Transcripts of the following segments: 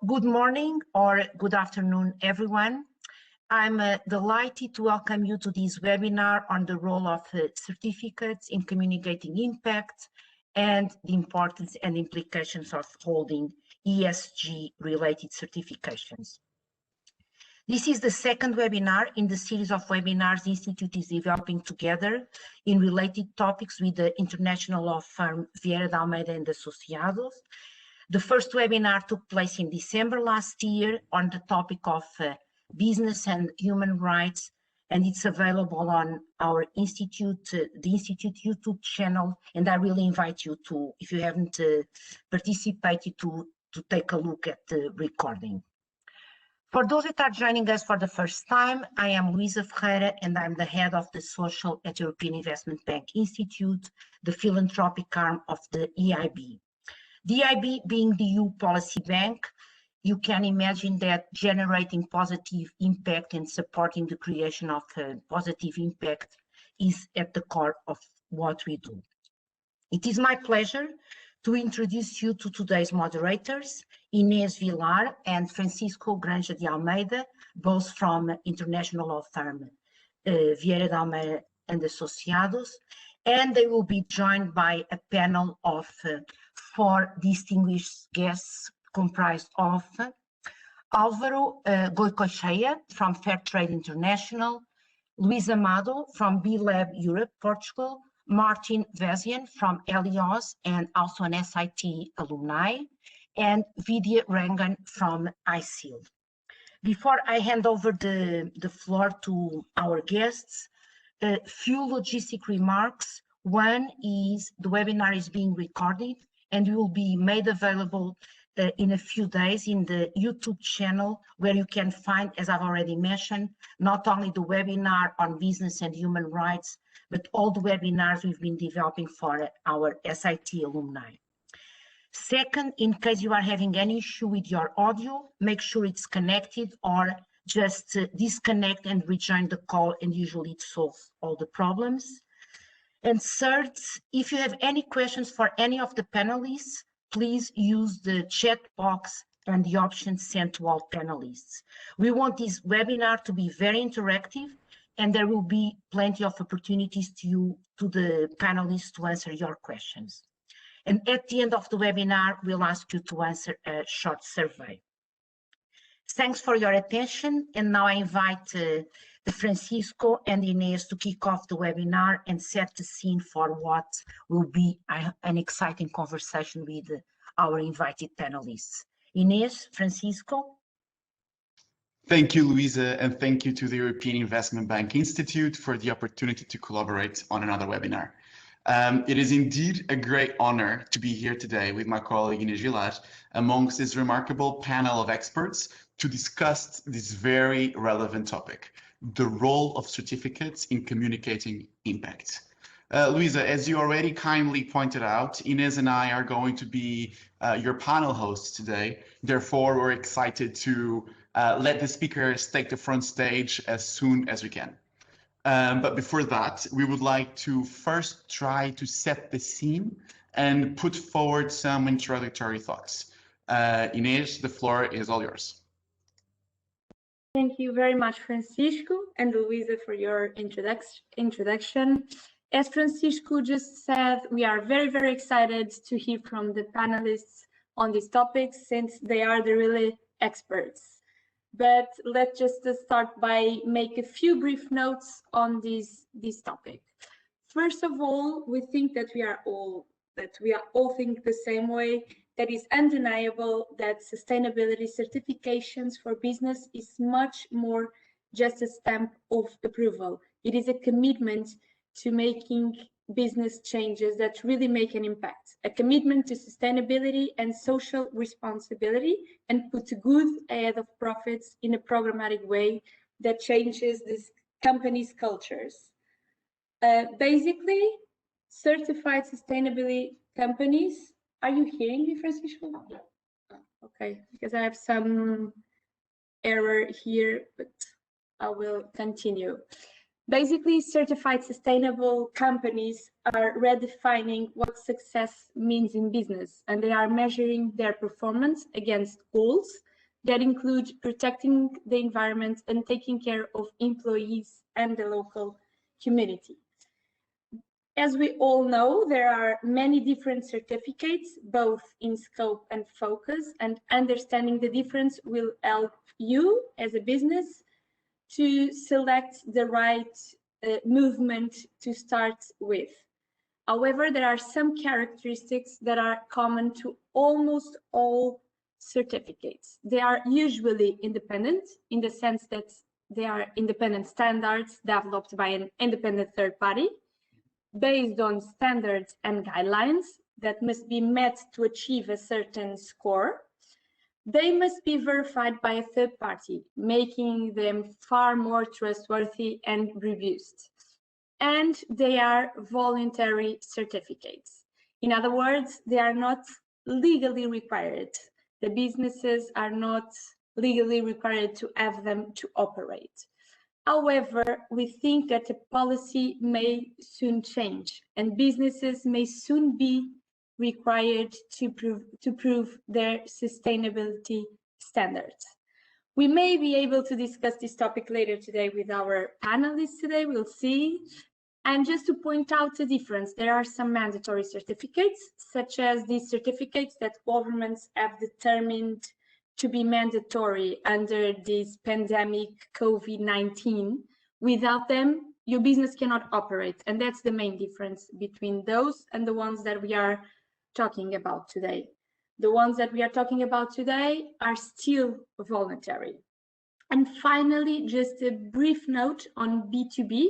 Good morning or good afternoon, everyone. I'm delighted to welcome you to this webinar on the role of certificates in communicating impact and the importance and implications of holding ESG-related certifications. This is the second webinar in the series of webinars the Institute is developing together in related topics with the international law firm Villar, Almeida and Associados. The first webinar took place in December last year on the topic of business and human rights, and it's available on our institute, the Institute YouTube channel, and I really invite you to, if you haven't participated, to take a look at the recording. For those that are joining us for the first time, I am Luisa Ferreira, and I'm the head of the Social at European Investment Bank Institute, the philanthropic arm of the EIB. The EIB being the EU policy bank, you can imagine that generating positive impact and supporting the creation of positive impact is at the core of what we do. It is my pleasure to introduce you to today's moderators, Inês Villar and Francisco Granja de Almeida, both from international law firm Vieira de Almeida and Associados, and they will be joined by a panel of 4 distinguished guests comprised of Alvaro Goicoechea from Fairtrade International, Luis Amado from B-Lab Europe, Portugal, Martin Wesian from HELIOZ and also an SIT alumni, and Vidya Rangan from ISEAL. Before I hand over the floor to our guests, a few logistic remarks. One is the webinar is being recorded and will be made available in a few days in the YouTube channel, where you can find, as I've already mentioned, not only the webinar on business and human rights, but all the webinars we've been developing for our SIT alumni. Second, in case you are having any issue with your audio, make sure it's connected or just disconnect and rejoin the call, and usually it solves all the problems. And third, if you have any questions for any of the panelists, please use the chat box and the options sent to all panelists. We want this webinar to be very interactive, and there will be plenty of opportunities to the panelists to answer your questions. And at the end of the webinar, we'll ask you to answer a short survey. Thanks for your attention, and now I invite Francisco and Inês to kick off the webinar and set the scene for what will be an exciting conversation with our invited panelists. Inês, Francisco. Thank you, Luisa, and thank you to the European Investment Bank Institute for the opportunity to collaborate on another webinar. It is indeed a great honor to be here today with my colleague Inês Villar amongst this remarkable panel of experts to discuss this very relevant topic, the role of certificates in communicating impact. Luisa, as you already kindly pointed out, Inês and I are going to be your panel hosts today. Therefore, we're excited to let the speakers take the front stage as soon as we can. But before that, we would like to first try to set the scene and put forward some introductory thoughts. Inês, the floor is all yours. Thank you very much, Francisco and Luisa, for your introduction. As Francisco just said, we are very, very excited to hear from the panelists on these topics, since they are the really experts. But let's just start by make a few brief notes on this topic. First of all, we think that we all think the same way. That is undeniable that sustainability certifications for business is much more just a stamp of approval. It is a commitment to making business changes that really make an impact, a commitment to sustainability and social responsibility, and put good ahead of profits in a programmatic way that changes this company's cultures. Basically, certified sustainability companies. Are you hearing me, Francisco? Okay, because I have some error here, but I will continue. Basically, certified sustainable companies are redefining what success means in business, and they are measuring their performance against goals that include protecting the environment and taking care of employees and the local community. As we all know, there are many different certificates, both in scope and focus, and understanding the difference will help you as a business to select the right movement to start with. However, there are some characteristics that are common to almost all certificates. They are usually independent in the sense that they are independent standards developed by an independent third party based on standards and guidelines that must be met to achieve a certain score. They must be verified by a third party, making them far more trustworthy and robust. And they are voluntary certificates. In other words, they are not legally required. The businesses are not legally required to have them to operate. However, we think that the policy may soon change and businesses may soon be required to prove their sustainability standards. We may be able to discuss this topic later today with our panelists today, we'll see. And just to point out the difference, there are some mandatory certificates, such as these certificates that governments have determined to be mandatory under this pandemic COVID-19. Without them, your business cannot operate. And that's the main difference between those and the ones that we are talking about today. The ones that we are talking about today are still voluntary. And finally, just a brief note on B2B,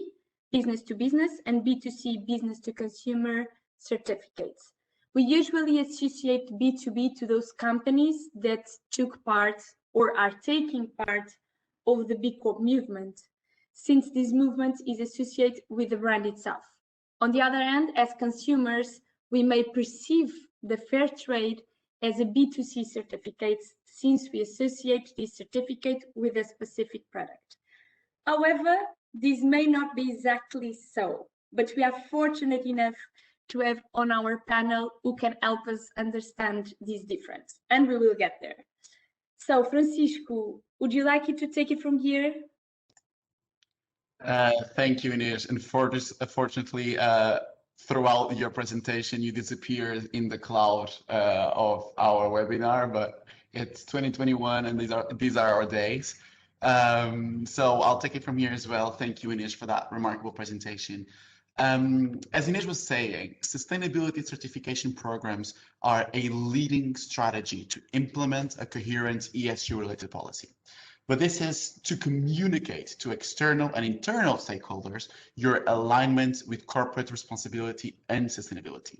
business to business, and B2C, business to consumer certificates. We usually associate B2B to those companies that took part or are taking part of the B Corp movement, since this movement is associated with the brand itself. On the other hand, as consumers, we may perceive the Fairtrade as a B2C certificate, since we associate this certificate with a specific product. However, this may not be exactly so, but we are fortunate enough to have on our panel who can help us understand this difference, and we will get there. So, Francisco, would you like to take it from here? Thank you, Inês. Unfortunately, throughout your presentation, you disappeared in the cloud of our webinar, but it's 2021 and these are our days. So I'll take it from here as well. Thank you, Inês, for that remarkable presentation. As Inês was saying, sustainability certification programs are a leading strategy to implement a coherent ESG-related policy. But this is to communicate to external and internal stakeholders your alignment with corporate responsibility and sustainability.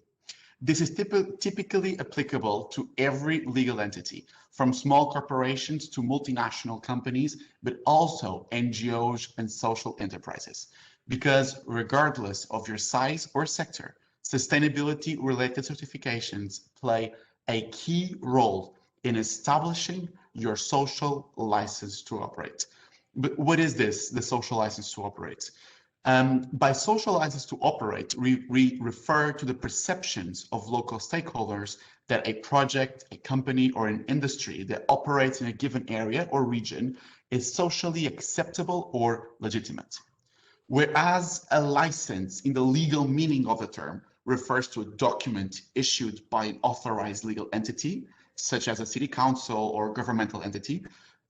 This is typically applicable to every legal entity, from small corporations to multinational companies, but also NGOs and social enterprises. Because regardless of your size or sector, sustainability-related certifications play a key role in establishing your social license to operate. But what is this, the social license to operate? By social license to operate, we refer to the perceptions of local stakeholders that a project, a company, or an industry that operates in a given area or region is socially acceptable or legitimate. Whereas a license, in the legal meaning of the term, refers to a document issued by an authorized legal entity, such as a city council or governmental entity,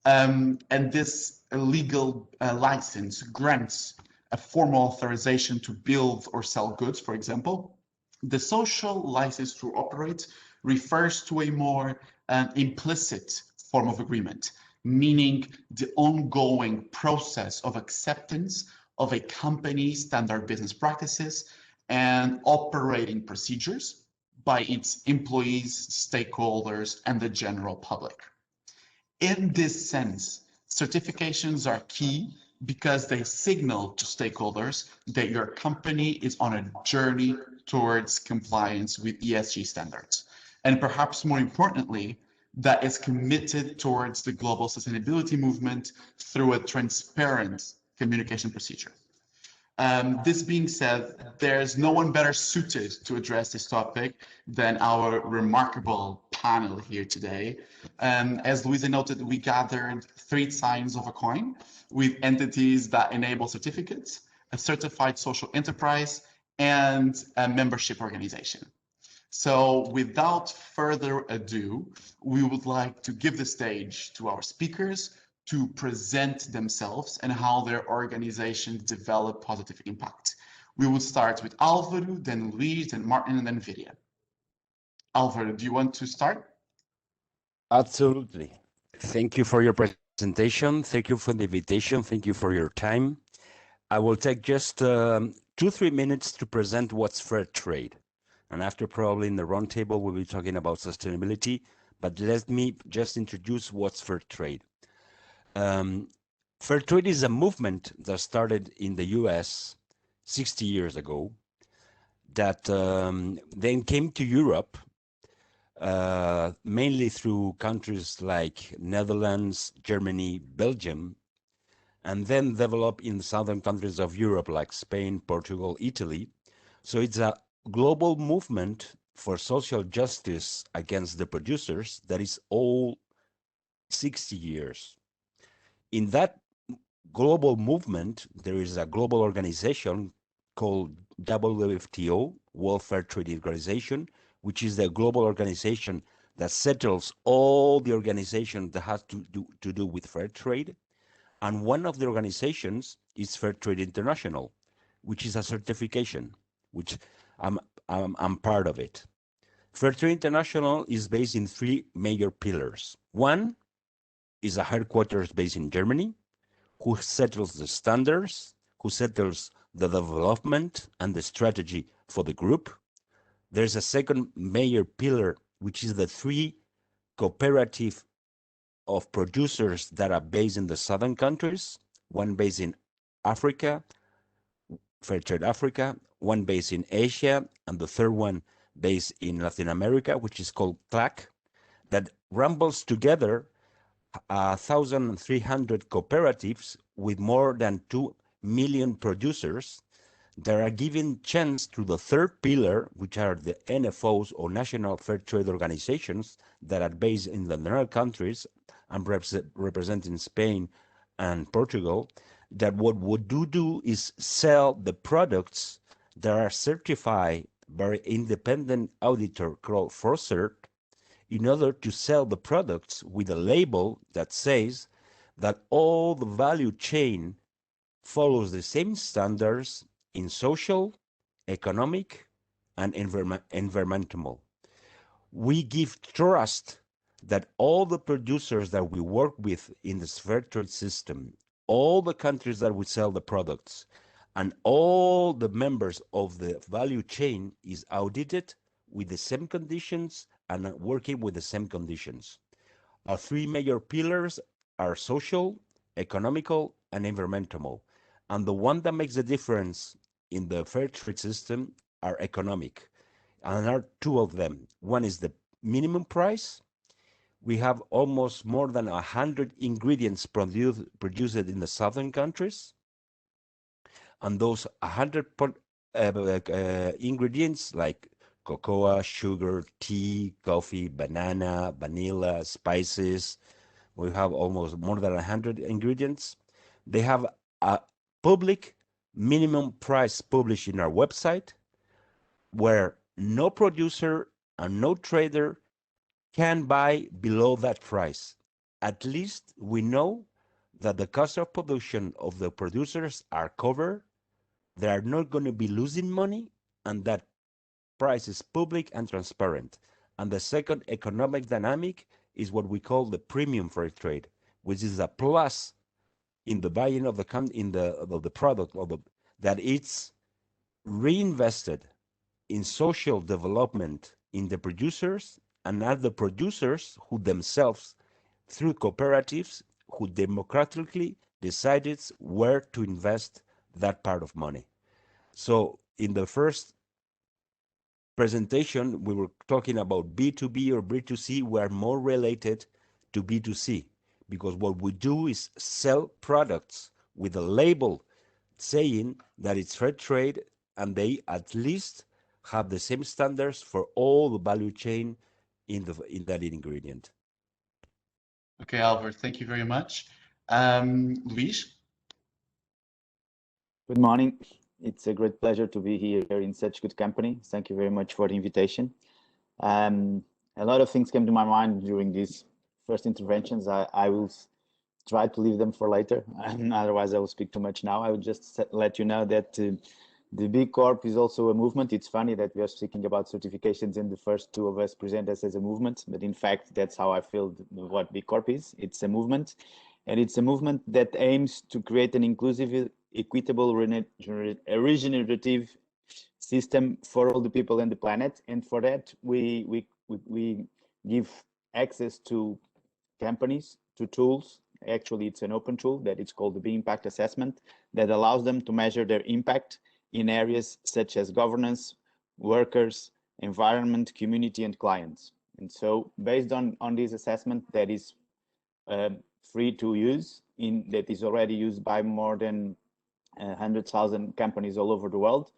and this legal license grants a formal authorization to build or sell goods, for example. The social license to operate refers to a more implicit form of agreement, meaning the ongoing process of acceptance of a company's standard business practices and operating procedures by its employees, stakeholders, and the general public. In this sense, certifications are key because they signal to stakeholders that your company is on a journey towards compliance with ESG standards. And perhaps more importantly, that is committed towards the global sustainability movement through a transparent communication procedure. This being said, there's no one better suited to address this topic than our remarkable panel here today. As Luisa noted, we gathered 3 sides of a coin with entities that enable certificates, a certified social enterprise, and a membership organization. So without further ado, we would like to give the stage to our speakers to present themselves and how their organizations develop positive impact. We will start with Alvaro, then Luis, then Martin, and then Vidya. Alvaro, do you want to start? Absolutely. Thank you for your presentation. Thank you for the invitation. Thank you for your time. I will take just 2-3 minutes to present what's fair trade. And after probably in the roundtable, we'll be talking about sustainability, but let me just introduce what's fair trade. Fair trade is a movement that started in the US 60 years ago that then came to Europe mainly through countries like Netherlands, Germany, Belgium, and then developed in southern countries of Europe like Spain, Portugal, Italy. So it's a global movement for social justice against the producers that is all 60 years. In that global movement, there is a global organization called WFTO, World Fair Trade Organization, which is the global organization that settles all the organizations that has to do with fair trade. And one of the organizations is Fair Trade International, which is a certification, which I'm part of it. Fair Trade International is based in 3 major pillars. One is a headquarters based in Germany, who settles the standards, who settles the development and the strategy for the group. There's a second major pillar, which is the 3 cooperative of producers that are based in the southern countries, one based in Africa, Fair Trade Africa, one based in Asia, and the third one based in Latin America, which is called CLAC, that rumbles together 1,300 cooperatives with more than 2 million producers that are given chance to the third pillar, which are the NFOs or National Fair Trade Organizations that are based in the Netherlands countries and representing Spain and Portugal, that what would do is sell the products that are certified by an independent auditor called Forcert, in order to sell the products with a label that says that all the value chain follows the same standards in social, economic, and environmental. We give trust that all the producers that we work with in the fair trade system, all the countries that we sell the products, and all the members of the value chain is audited with the same conditions and working with the same conditions. Our 3 major pillars are social, economical, and environmental. And the one that makes the difference in the fair trade system are economic. And there are 2 of them. One is the minimum price. We have almost more than 100 ingredients produced in the southern countries. And those 100 ingredients like cocoa, sugar, tea, coffee, banana, vanilla, spices. We have almost more than 100 ingredients. They have a public minimum price published in our website where no producer and no trader can buy below that price. At least we know that the cost of production of the producers are covered. They are not going to be losing money, and that price is public and transparent. And the second economic dynamic is what we call the premium fair trade, which is a plus in the buying of the product that it's reinvested in social development in the producers, and not the producers who themselves, through cooperatives, who democratically decided where to invest that part of money. So in the first presentation, we were talking about B2B or B2C. We are more related to B2C because what we do is sell products with a label saying that it's fair trade and they at least have the same standards for all the value chain in that ingredient. Okay, Alvaro, thank you very much. Luis? Good morning. It's a great pleasure to be here in such good company. Thank you very much for the invitation. A lot of things came to my mind during these first interventions. I will try to leave them for later, and otherwise I will speak too much now. I will just let you know that the B Corp is also a movement. It's funny that we are speaking about certifications and the first two of us present us as a movement, but in fact, that's how I feel what B Corp is. It's a movement, and it's a movement that aims to create an inclusive, equitable, regenerative system for all the people on the planet. And for that, we give access to companies to tools. Actually, it's an open tool that it's called the B Impact Assessment that allows them to measure their impact in areas such as governance, workers, environment, community, and clients. And so based on this assessment that is free to use, that is already used by more than 100,000 companies all over the world,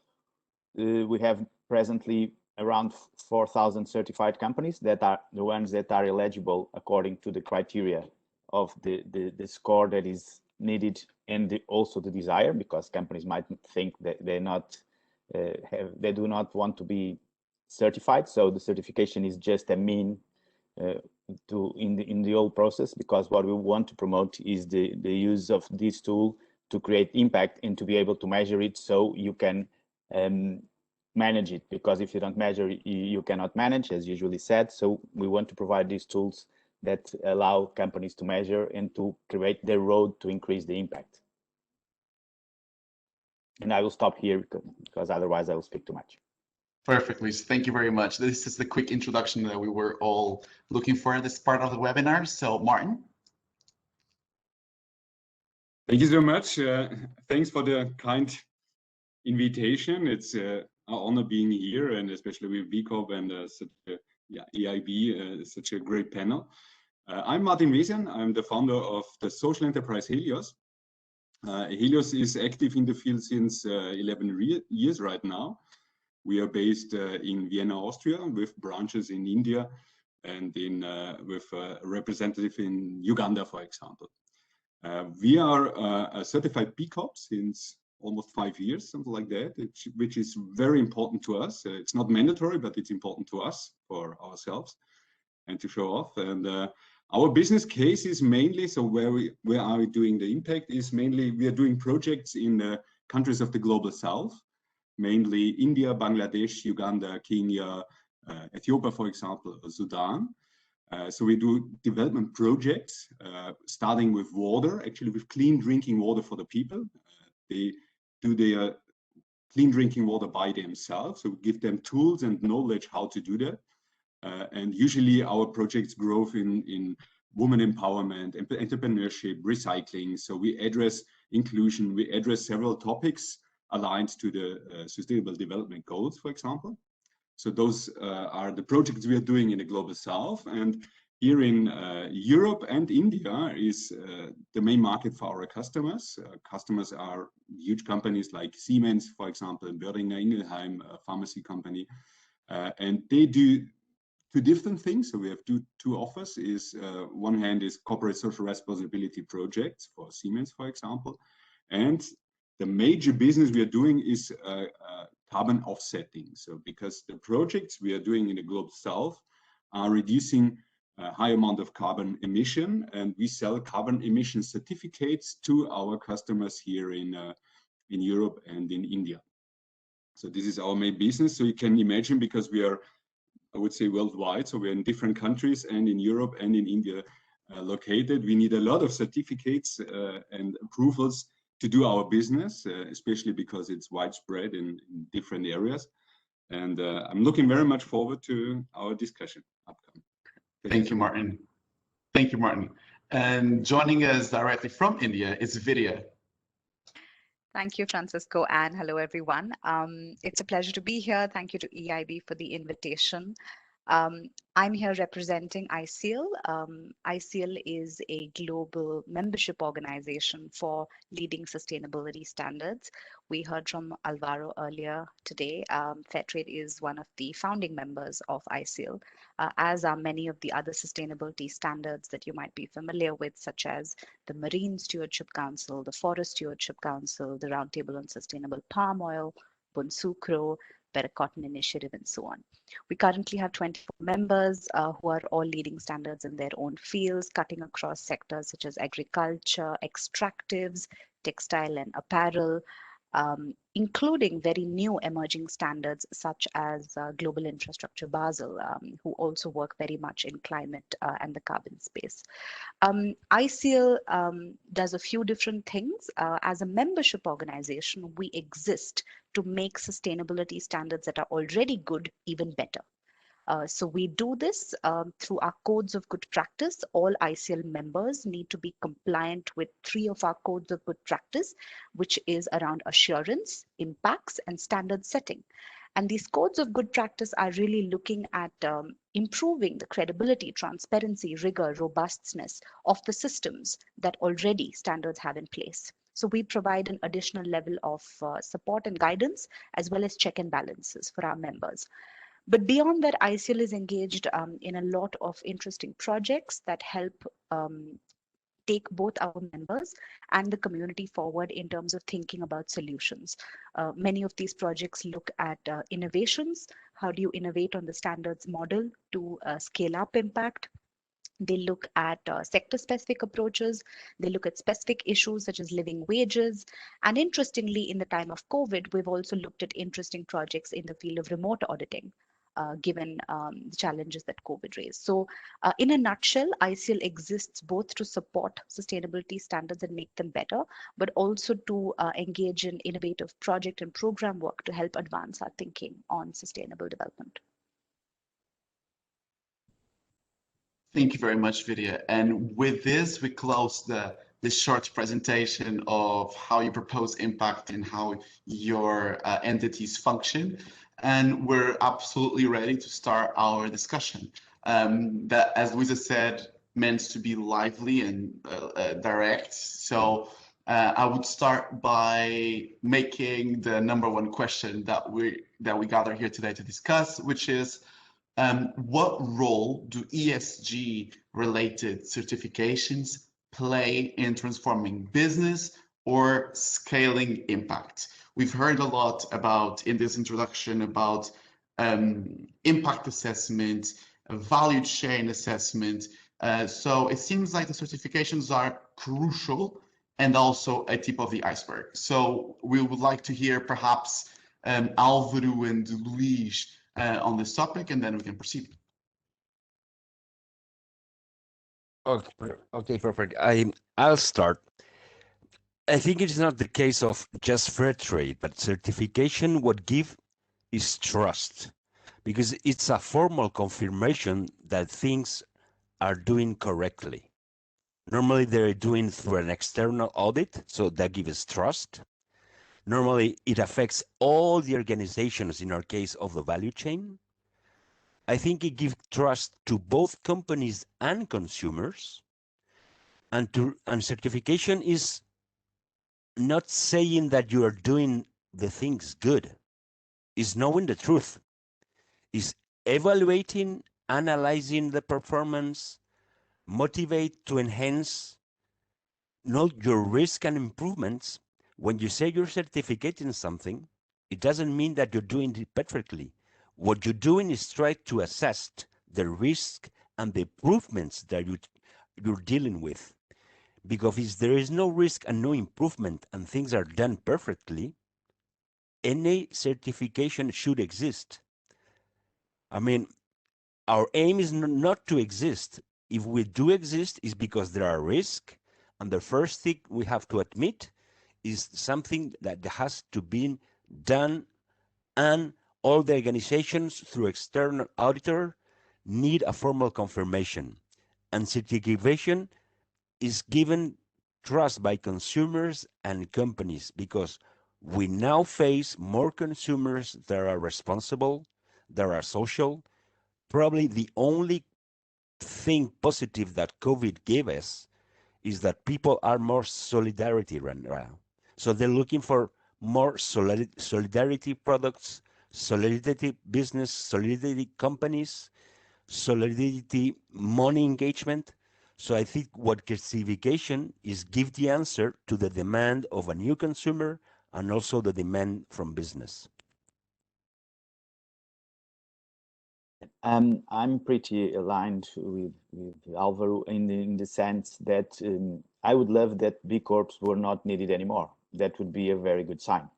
we have presently around 4,000 certified companies that are the ones that are eligible according to the criteria of the score that is needed, and also the desire, because companies might think that they do not want to be certified. So the certification is just a mean in the whole process, because what we want to promote is the use of this tool to create impact and to be able to measure it, so you can manage it, because if you don't measure, you cannot manage, as usually said. So we want to provide these tools that allow companies to measure and to create their road to increase the impact. And I will stop here because otherwise I will speak too much. Perfect, Luis. Thank you very much. This is the quick introduction that we were all looking for at this part of the webinar. So, Martin. Thank you so much. Thanks for the kind invitation. It's an honor being here, and especially with B Corp and EIB, such a great panel. I'm Martin Wesian. I'm the founder of the social enterprise HELIOZ. HELIOZ is active in the field since 11 years right now. We are based in Vienna, Austria, with branches in India and with a representative in Uganda, for example. We are a certified B Corp since almost 5 years, something like that, which is very important to us. It's not mandatory, but it's important to us, for ourselves, and to show off. And our business case is mainly, so where are we doing the impact, is mainly we are doing projects in the countries of the global south, mainly India, Bangladesh, Uganda, Kenya, Ethiopia, for example, or Sudan. So we do development projects, starting with water, actually with clean drinking water for the people. They do their clean drinking water by themselves, so we give them tools and knowledge how to do that. And usually our projects grow in women empowerment, entrepreneurship, recycling. So we address inclusion, we address several topics aligned to the Sustainable Development Goals, for example. So those are the projects we are doing in the Global South. And here in Europe and India is the main market for our customers. Customers are huge companies like Siemens, for example, Boehringer Ingelheim, a pharmacy company. And they do two different things. So we have two offers. One hand is corporate social responsibility projects for Siemens, for example. And the major business we are doing is carbon offsetting. So because the projects we are doing in the Global South are reducing a high amount of carbon emission, and we sell carbon emission certificates to our customers here in Europe and in India. So this is our main business. So you can imagine, because we are, I would say, worldwide, so we're in different countries and in Europe and in India located, we need a lot of certificates and approvals to do our business, especially because it's widespread in different areas. And I'm looking very much forward to our discussion upcoming. Thank you, Martin. Thank you, Martin. And joining us directly from India is Vidya. Thank you, Francisco, and hello, everyone. It's a pleasure to be here. Thank you to EIB for the invitation. I'm here representing ISEAL. ISEAL is a global membership organization for leading sustainability standards. We heard from Alvaro earlier today. Fairtrade is one of the founding members of ISEAL, as are many of the other sustainability standards that you might be familiar with, such as the Marine Stewardship Council, the Forest Stewardship Council, the Roundtable on Sustainable Palm Oil, Bunsukro, Better Cotton Initiative, and so on. We currently have 24 members who are all leading standards in their own fields, cutting across sectors such as agriculture, extractives, textile and apparel, including very new emerging standards such as Global Infrastructure Basel, who also work very much in climate and the carbon space. ISEAL does a few different things. As a membership organization, we exist to make sustainability standards that are already good even better. So we do this through our codes of good practice. All ISEAL members need to be compliant with 3 of our codes of good practice, which is around assurance, impacts, and standard setting. And these codes of good practice are really looking at improving the credibility, transparency, rigor, robustness of the systems that already standards have in place. So we provide an additional level of support and guidance, as well as check and balances for our members. But beyond that, ISEAL is engaged in a lot of interesting projects that help take both our members and the community forward in terms of thinking about solutions. Many of these projects look at innovations. How do you innovate on the standards model to scale up impact? They look at sector-specific approaches. They look at specific issues such as living wages. And interestingly, in the time of COVID, we've also looked at interesting projects in the field of remote auditing, given the challenges that COVID raised. So in a nutshell, ISEAL exists both to support sustainability standards and make them better, but also to engage in innovative project and program work to help advance our thinking on sustainable development. Thank you very much, Vidya. And with this, we close the short presentation of how you propose impact and how your entities function. And we're absolutely ready to start our discussion. That, as Luisa said, meant to be lively and direct. So I would start by making the #1 question that we gather here today to discuss, which is, what role do ESG-related certifications play in transforming business or scaling impact? We've heard a lot about, in this introduction, about impact assessment, value chain assessment. So it seems like the certifications are crucial and also a tip of the iceberg. So we would like to hear perhaps Alvaro and Luis on this topic, and then we can proceed. Okay, perfect. I'll start. I think it's not the case of just fair trade, but certification what give is trust, because it's a formal confirmation that things are doing correctly. Normally they're doing through an external audit, so that gives trust. Normally it affects all the organizations, in our case of the value chain. I think it gives trust to both companies and consumers. And certification is not saying that you are doing the things good. It's knowing the truth. It's evaluating, analyzing the performance, motivate to enhance, know your risk and improvements. When you say you're certificating something, it doesn't mean that you're doing it perfectly. What you're doing is try to assess the risk and the improvements that you're dealing with. Because if there is no risk and no improvement and things are done perfectly, any certification should exist. I mean, our aim is not to exist. If we do exist, it's because there are risks. And the first thing we have to admit is something that has to be done, and all the organizations through external auditor need a formal confirmation. And certification is given trust by consumers and companies, because we now face more consumers that are responsible, that are social, probably the only thing positive that COVID gave us is that people are more solidarity right now. So they're looking for more solidarity products, solidarity business, solidarity companies, solidarity money engagement. So I think what classification is give the answer to the demand of a new consumer and also the demand from business. I'm pretty aligned with Alvaro in the sense that I would love that B Corps were not needed anymore. That would be a very good sign.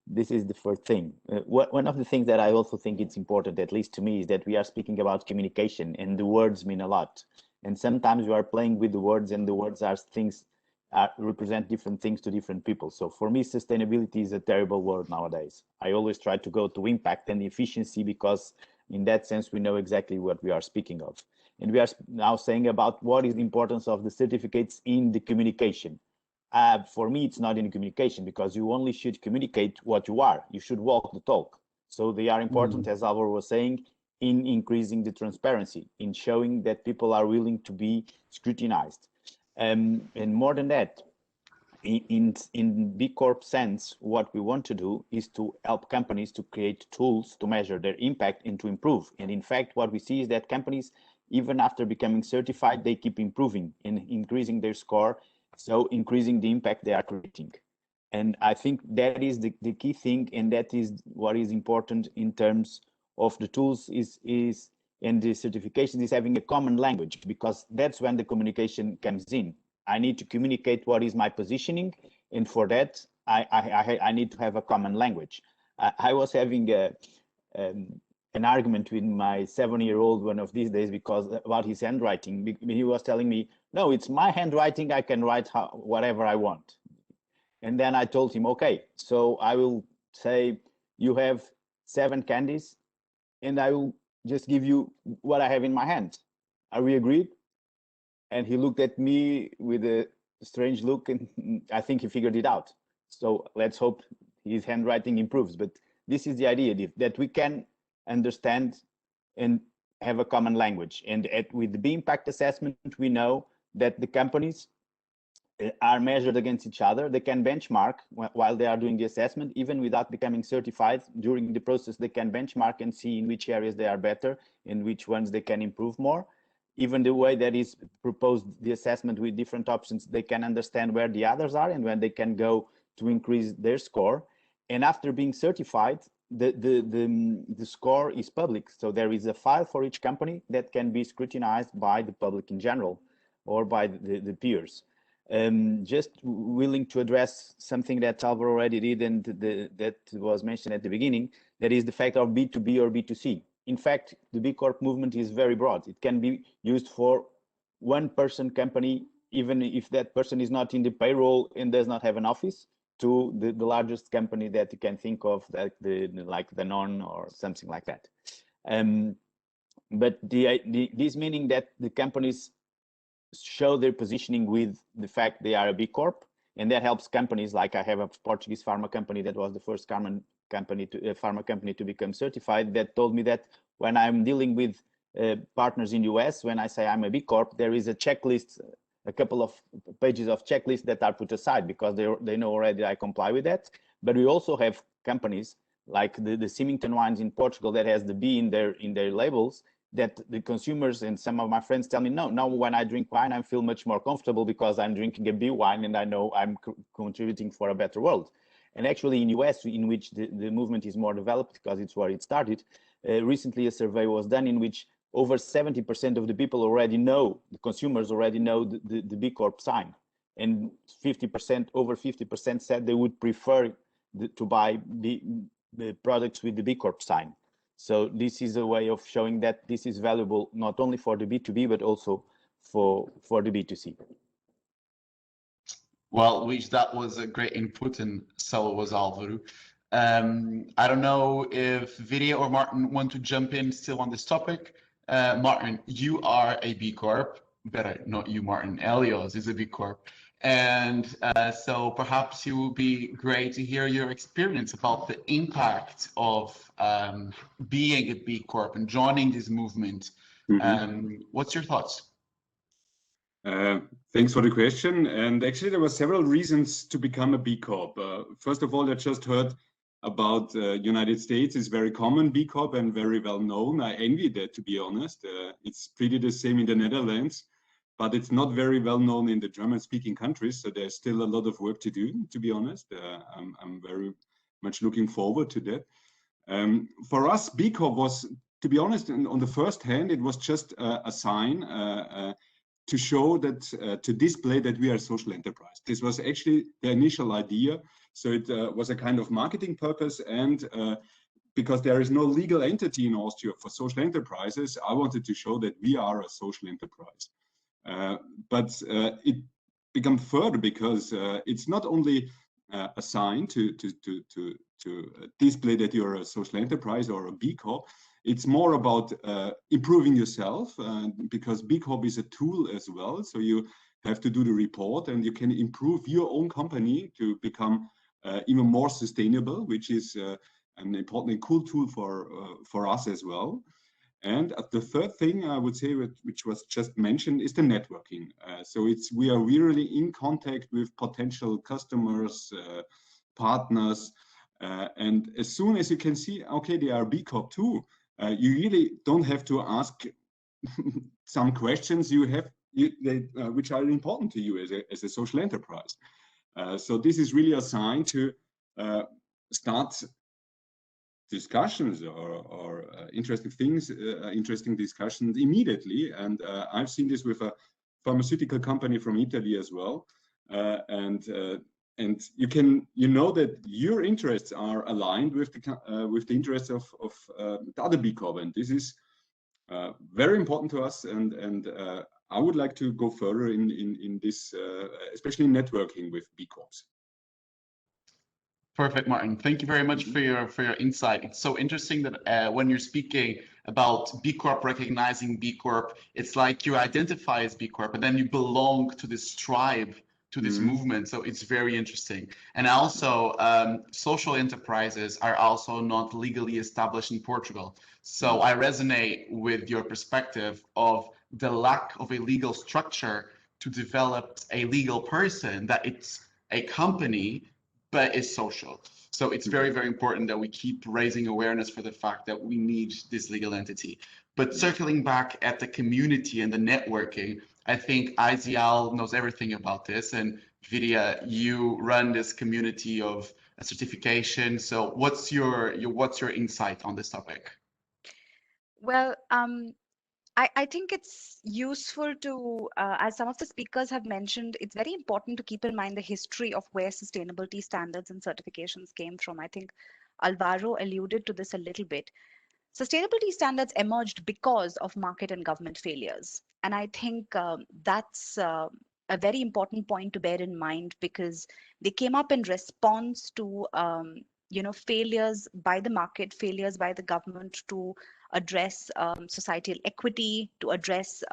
This is the first thing. One of the things that I also think it's important, at least to me, is that we are speaking about communication, and the words mean a lot. And sometimes we are playing with the words, and the words are things represent different things to different people. So for me, sustainability is a terrible word nowadays. I always try to go to impact and efficiency, because in that sense, we know exactly what we are speaking of. And we are now saying about what is the importance of the certificates in the communication. For me, it's not in communication, because you only should communicate what you are. You should walk the talk. So they are important, as Alvaro was saying, in increasing the transparency, in showing that people are willing to be scrutinized. And more than that, in B Corp sense, what we want to do is to help companies to create tools to measure their impact and to improve. And in fact, what we see is that companies, even after becoming certified, they keep improving and increasing their score, so increasing the impact they are creating. And I think that is the key thing, and that is what is important in terms of the tools and the certification is having a common language, because that's when the communication comes in. I need to communicate what is my positioning, and for that, I need to have a common language. I was having an argument with my 7-year-old one of these days because about his handwriting. He was telling me, no, it's my handwriting, I can write whatever I want. And then I told him, okay, so I will say you have 7 candies, and I will just give you what I have in my hand. Are we agreed? And he looked at me with a strange look, and I think he figured it out. So let's hope his handwriting improves. But this is the idea, that we can understand and have a common language. And with the B impact assessment, we know that the companies are measured against each other. They can benchmark while they are doing the assessment, even without becoming certified. During the process, they can benchmark and see in which areas they are better, in which ones they can improve more. Even the way that is proposed the assessment with different options, they can understand where the others are and when they can go to increase their score. And after being certified, the score is public. So there is a file for each company that can be scrutinized by the public in general or by the peers. Just willing to address something that Alvaro already did and that was mentioned at the beginning, that is the fact of B2B or B2C. In fact, the B Corp movement is very broad. It can be used for one-person company, even if that person is not in the payroll and does not have an office, to the largest company that you can think of, like the non or something like that. But this meaning that the companies show their positioning with the fact they are a B Corp, and that helps companies. Like I have a Portuguese pharma company that was the first pharma company to become certified, that told me that when I'm dealing with partners in the US, when I say I'm a B Corp, there is a checklist, a couple of pages of checklists that are put aside because they know already I comply with that. But we also have companies like the Symington wines in Portugal that has the B in their labels, that the consumers and some of my friends tell me, no, now when I drink wine, I feel much more comfortable because I'm drinking a B wine and I know I'm contributing for a better world. And actually in US, in which the movement is more developed because it's where it started, recently a survey was done in which over 70% of the people already know, the consumers already know the B Corp sign. And over 50% said they would prefer to buy the products with the B Corp sign. So this is a way of showing that this is valuable not only for the B2B, but also for the B2C. Well, Luis, that was a great input, and so was Alvaro. I don't know if Vidya or Martin want to jump in still on this topic. Martin, you are a B Corp. Better, not you, Martin. HELIOZ is a B Corp. And so perhaps it would be great to hear your experience about the impact of being a B Corp and joining this movement. What's your thoughts? Thanks for the question. And actually, there were several reasons to become a B Corp. First of all, I just heard about United States is very common B Corp and very well known. I envy that, to be honest. It's pretty the same in the Netherlands, but it's not very well known in the German-speaking countries. So there's still a lot of work to do, to be honest. I'm very much looking forward to that. For us, B Corp was, to be honest, on the first hand, it was just a sign to show that, to display that we are a social enterprise. This was actually the initial idea. So it was a kind of marketing purpose, and because there is no legal entity in Austria for social enterprises, I wanted to show that we are a social enterprise. But it became further because it's not only a sign to display that you're a social enterprise or a B Corp. It's more about improving yourself, because B Corp is a tool as well. So you have to do the report, and you can improve your own company to become even more sustainable, which is an important and cool tool for us as well. And the third thing I would say, which was just mentioned, is the networking. So we are really in contact with potential customers, partners, and as soon as you can see, okay, they are B Corp too, you really don't have to ask some questions which are important to you as a social enterprise. So this is really a sign to start discussions or interesting discussions immediately. And I've seen this with a pharmaceutical company from Italy as well. And you know that your interests are aligned with the interests of the other B Corp, and this is very important to us. And I would like to go further in this, especially networking with B Corps. Perfect, Martin. Thank you very much for your insight. It's so interesting that when you're speaking about B Corp recognizing B Corp, it's like you identify as B Corp, and then you belong to this tribe, to this movement. So it's very interesting. And also, social enterprises are also not legally established in Portugal. So I resonate with your perspective of the lack of a legal structure to develop a legal person, that it's a company, but is social. So it's very, very important that we keep raising awareness for the fact that we need this legal entity. But circling back at the community and the networking, I think ISEAL knows everything about this. And Vidya, you run this community of certification. So what's your insight on this topic? Well, I think it's useful to, as some of the speakers have mentioned, it's very important to keep in mind the history of where sustainability standards and certifications came from. I think Alvaro alluded to this a little bit. Sustainability standards emerged because of market and government failures. And I think that's a very important point to bear in mind, because they came up in response to failures by the market, failures by the government to address societal equity, to address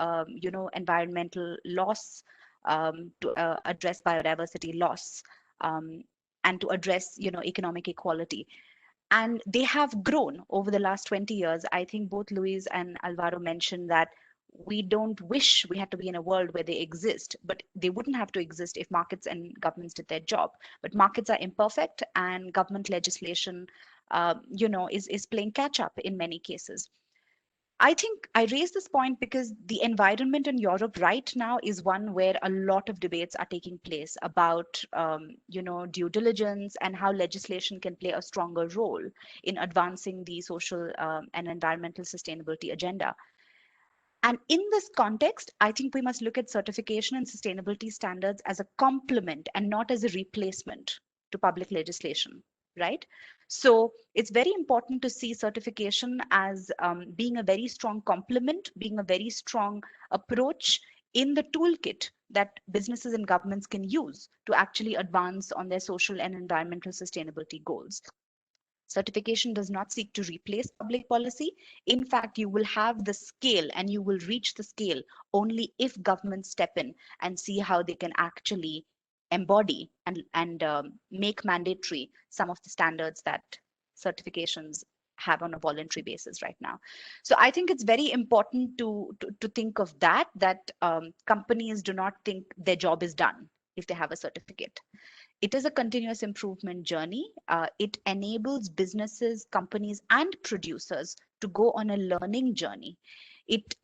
environmental loss, to address biodiversity loss, and to address economic equality. And they have grown over the last 20 years. I think both Luis and Alvaro mentioned that we don't wish we had to be in a world where they exist, but they wouldn't have to exist if markets and governments did their job. But markets are imperfect, and government legislation is playing catch up in many cases. I think I raise this point because the environment in Europe right now is one where a lot of debates are taking place about, due diligence and how legislation can play a stronger role in advancing the social and environmental sustainability agenda. And in this context, I think we must look at certification and sustainability standards as a complement and not as a replacement to public legislation, right? So it's very important to see certification as being a very strong complement, being a very strong approach in the toolkit that businesses and governments can use to actually advance on their social and environmental sustainability goals. Certification does not seek to replace public policy. In fact, you will have the scale, and you will reach the scale only if governments step in and see how they can actually embody and make mandatory some of the standards that certifications have on a voluntary basis right now. So I think it's very important to think of that companies do not think their job is done if they have a certificate. It is a continuous improvement journey. It enables businesses, companies, and producers to go on a learning journey. It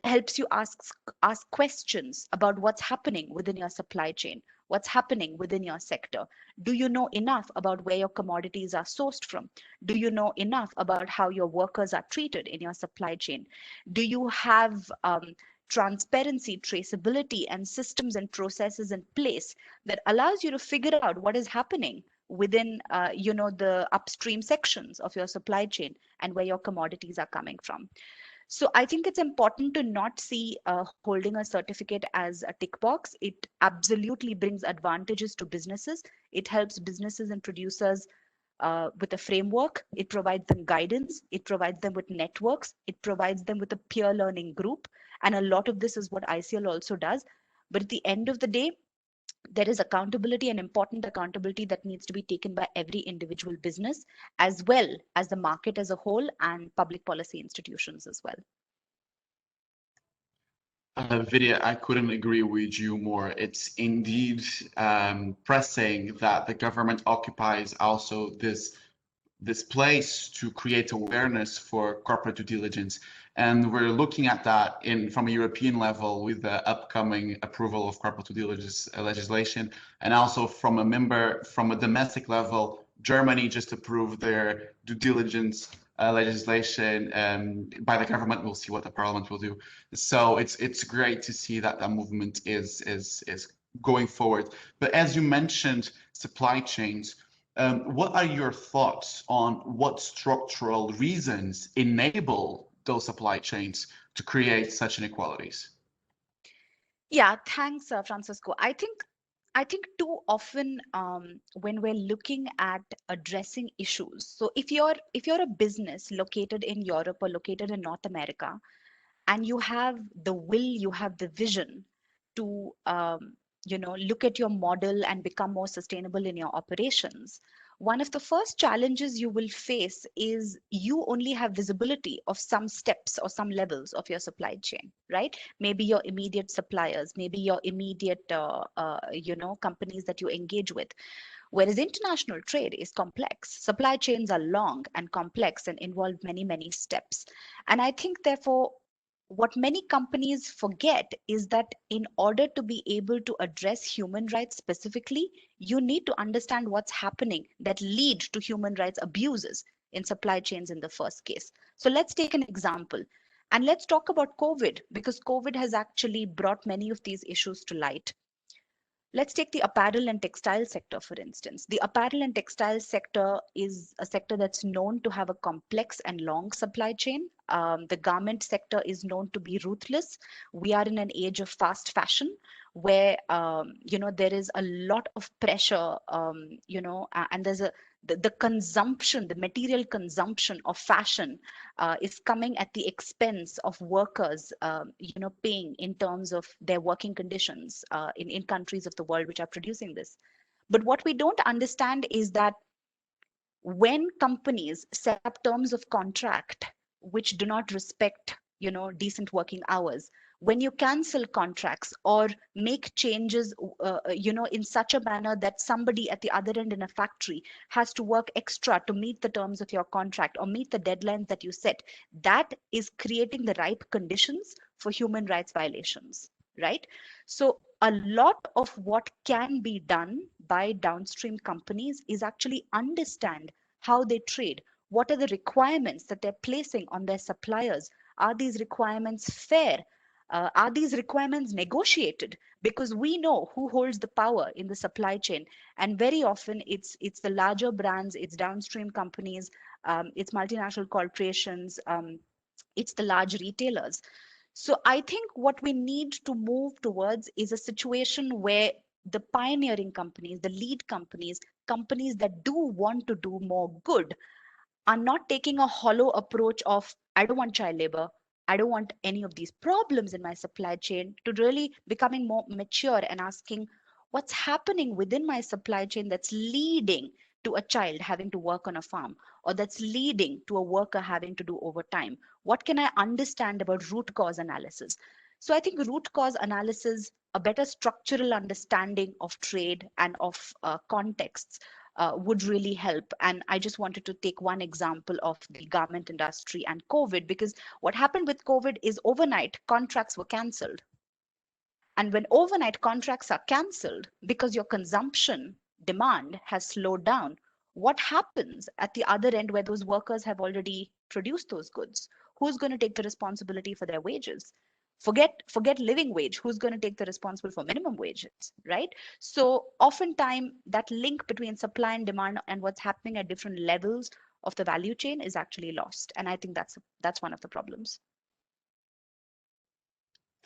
helps you ask questions about what's happening within your supply chain, what's happening within your sector. Do you know enough about where your commodities are sourced from? Do you know enough about how your workers are treated in your supply chain? Do you have transparency, traceability, and systems and processes in place that allows you to figure out what is happening within the upstream sections of your supply chain and where your commodities are coming from? So I think it's important to not see holding a certificate as a tick box. It absolutely brings advantages to businesses. It helps businesses and producers with a framework. It provides them guidance. It provides them with networks. It provides them with a peer learning group. And a lot of this is what ISEAL also does. But at the end of the day, there is accountability, and important accountability that needs to be taken by every individual business, as well as the market as a whole and public policy institutions as well. Vidya, I couldn't agree with you more. It's indeed pressing that the government occupies also this place to create awareness for corporate due diligence. And we're looking at that from a European level with the upcoming approval of corporate due diligence legislation, and also from a domestic level. Germany just approved their due diligence legislation by the government. We'll see what the parliament will do. So it's great to see that that movement is going forward. But as you mentioned, supply chains. What are your thoughts on what structural reasons enable those supply chains to create such inequalities? Yeah, thanks, Francisco. I think too often when we're looking at addressing issues, so if you're a business located in Europe or located in North America, and you have the will, you have the vision to look at your model and become more sustainable in your operations, one of the first challenges you will face is you only have visibility of some steps or some levels of your supply chain, right? Maybe your immediate suppliers, maybe your immediate companies that you engage with. Whereas international trade is complex. Supply chains are long and complex and involve many, many steps. And I think, therefore, what many companies forget is that in order to be able to address human rights specifically, you need to understand what's happening that lead to human rights abuses in supply chains in the first case. So let's take an example. And let's talk about COVID, because COVID has actually brought many of these issues to light. Let's take the apparel and textile sector, for instance. The apparel and textile sector is a sector that's known to have a complex and long supply chain. The garment sector is known to be ruthless. We are in an age of fast fashion where, there is a lot of pressure, and there's the consumption, the material consumption of fashion is coming at the expense of workers, paying in terms of their working conditions in countries of the world which are producing this. But what we don't understand is that when companies set up terms of contract which do not respect, decent working hours, when you cancel contracts or make changes, in such a manner that somebody at the other end in a factory has to work extra to meet the terms of your contract or meet the deadlines that you set, that is creating the ripe conditions for human rights violations, right? So a lot of what can be done by downstream companies is actually understand how they trade. What are the requirements that they're placing on their suppliers? Are these requirements fair? Are these requirements negotiated? Because we know who holds the power in the supply chain, and very often it's the larger brands, it's downstream companies, it's multinational corporations, it's the large retailers. So I think what we need to move towards is a situation where the pioneering companies, the lead companies, companies that do want to do more good, are not taking a hollow approach of, I don't want child labor, I don't want any of these problems in my supply chain, to really becoming more mature and asking, What's happening within my supply chain that's leading to a child having to work on a farm, or that's leading to a worker having to do overtime? What can I understand about root cause analysis? So I think root cause analysis, a better structural understanding of trade and of contexts would really help. And I just wanted to take one example of the garment industry and COVID, because what happened with COVID is overnight contracts were cancelled. And when overnight contracts are cancelled because your consumption demand has slowed down, what happens at the other end where those workers have already produced those goods? Who's going to take the responsibility for their wages? Forget living wage. Who's going to take the responsible for minimum wages, right? So oftentimes that link between supply and demand and what's happening at different levels of the value chain is actually lost. And I think that's one of the problems.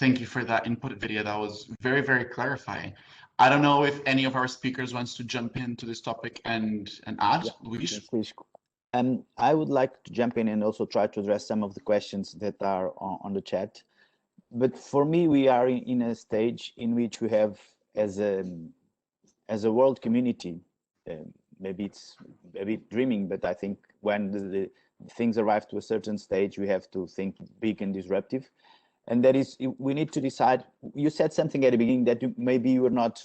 Thank you for that input, Vidya. That was very, very clarifying. I don't know if any of our speakers wants to jump into this topic and add. Yeah, Luis? please. I would like to jump in and also try to address some of the questions that are on the chat. But for me, we are in a stage in which we have, as a world community, maybe it's a bit dreaming, but I think when the things arrive to a certain stage, we have to think big and disruptive. And that is, we need to decide. You said something at the beginning that maybe you were not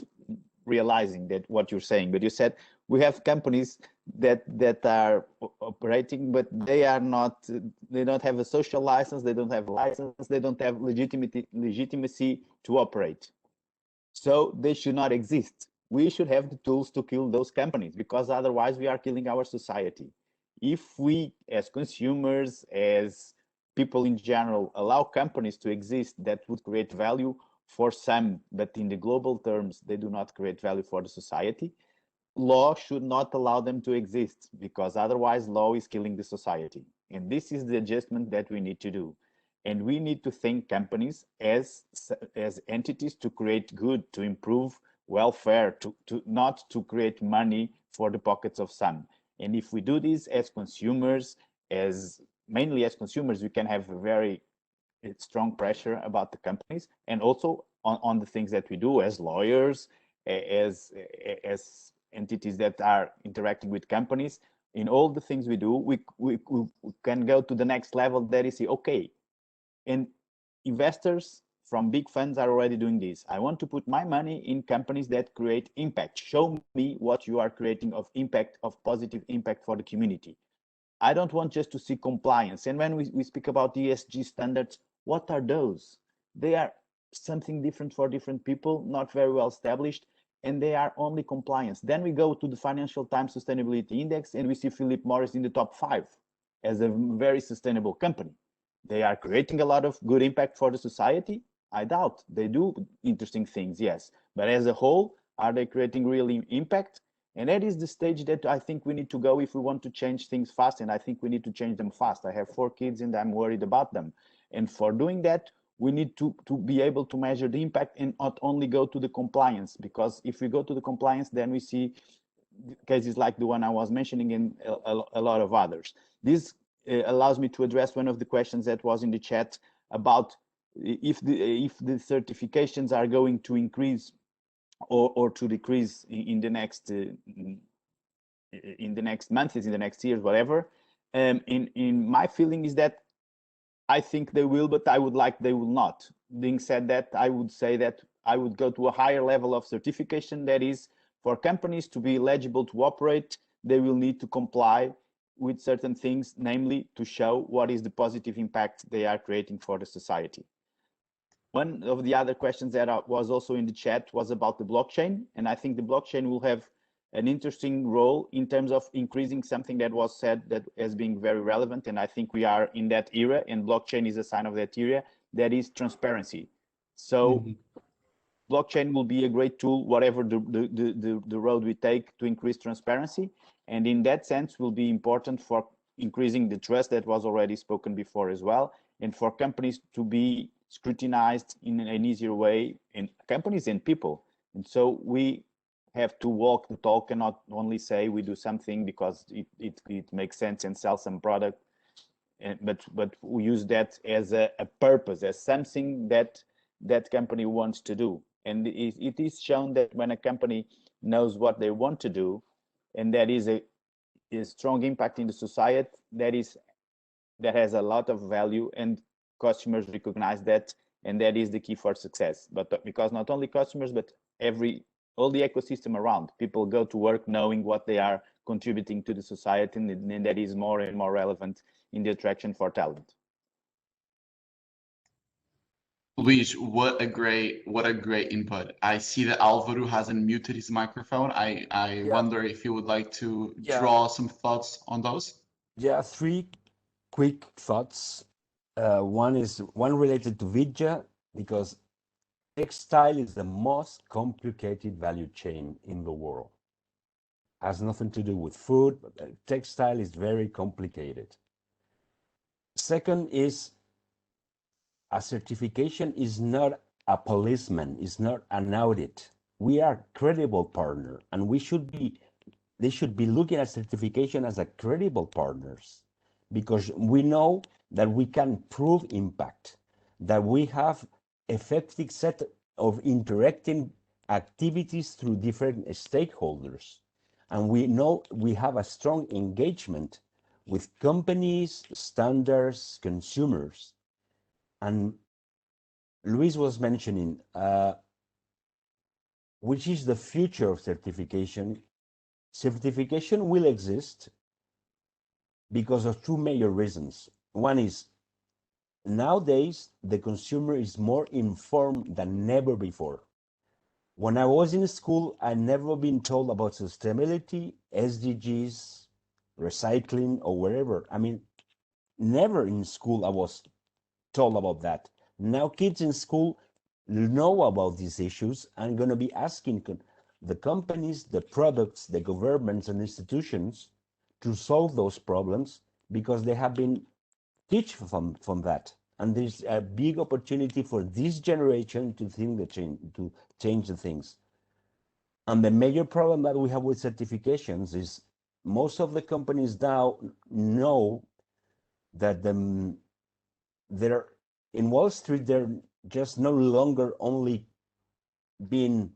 realizing that what you're saying, but you said we have companies that are operating, but they are not. They don't have a social license. They don't have a license. They don't have legitimacy to operate. So they should not exist. We should have the tools to kill those companies, because otherwise we are killing our society. If we, as consumers, as people in general, allow companies to exist that would create value for some, but in the global terms, they do not create value for the society, law should not allow them to exist, because otherwise law is killing the society. And this is the adjustment that we need to do. And we need to think companies as entities to create good, to improve welfare, to not to create money for the pockets of some. And if we do this as consumers, mainly as consumers, we can have a very strong pressure about the companies, and also on the things that we do as lawyers, as entities that are interacting with companies. In all the things we do, we can go to the next level, that is, okay, and investors from big funds are already doing this. I want to put my money in companies that create impact. Show me what you are creating of impact, of positive impact for the community. I don't want just to see compliance. And when we speak about ESG standards, what are those? They are something different for different people, not very well established, and they are only compliance. Then we go to the Financial Times Sustainability Index, and we see Philip Morris in the top 5 as a very sustainable company. They are creating a lot of good impact for the society. I doubt. They do interesting things, yes. But as a whole, are they creating real impact? And that is the stage that I think we need to go if we want to change things fast. And I think we need to change them fast. I have 4 kids and I'm worried about them. And for doing that, we need to be able to measure the impact and not only go to the compliance. Because if we go to the compliance, then we see cases like the one I was mentioning and a lot of others. This allows me to address one of the questions that was in the chat about if the certifications are going to increase or to decrease in the next months, in the next years, whatever. In my feeling is that I think they will, but I would like they will not. Being said that, I would say that I would go to a higher level of certification. That is, for companies to be eligible to operate, they will need to comply with certain things, namely to show what is the positive impact they are creating for the society. One of the other questions that was also in the chat was about the blockchain. And I think the blockchain will have an interesting role in terms of increasing something that was said that as being very relevant. And I think we are in that era, and blockchain is a sign of that era, that is transparency. So blockchain will be a great tool, whatever the road we take, to increase transparency. And in that sense will be important for increasing the trust that was already spoken before as well, and for companies to be scrutinized in an easier way, in companies and people. And so we have to walk the talk and not only say we do something because it makes sense and sell some product, but we use that as a purpose, as something that company wants to do. And it is shown that when a company knows what they want to do, and that is a strong impact in the society, that has a lot of value, and customers recognize that, and that is the key for success. But because not only customers, but all the ecosystem around, people go to work knowing what they are contributing to the society, and that is more and more relevant in the attraction for talent. Luis, what a great input. I see that Alvaro hasn't muted his microphone. I wonder if you would like to draw some thoughts on those. Yeah, three quick thoughts. One related to Vidya, because textile is the most complicated value chain in the world. Has nothing to do with food, but textile is very complicated. Second is, a certification is not a policeman, it's not an audit. We are credible partner, and they should be looking at certification as a credible partners, because we know that we can prove impact, that we have effective set of interacting activities through different stakeholders. And we know we have a strong engagement with companies, standards, consumers. And Luis was mentioning, which is the future of certification. Certification will exist because of two major reasons. One is, nowadays, the consumer is more informed than never before. When I was in school, I never been told about sustainability, SDGs, recycling, or wherever. I mean, never in school I was told about that. Now kids in school know about these issues and going to be asking the companies, the products, the governments and institutions to solve those problems, because they have been taught from that. And there's a big opportunity for this generation to think to change the things. And the major problem that we have with certifications is most of the companies now know that they're in Wall Street, they're just no longer only being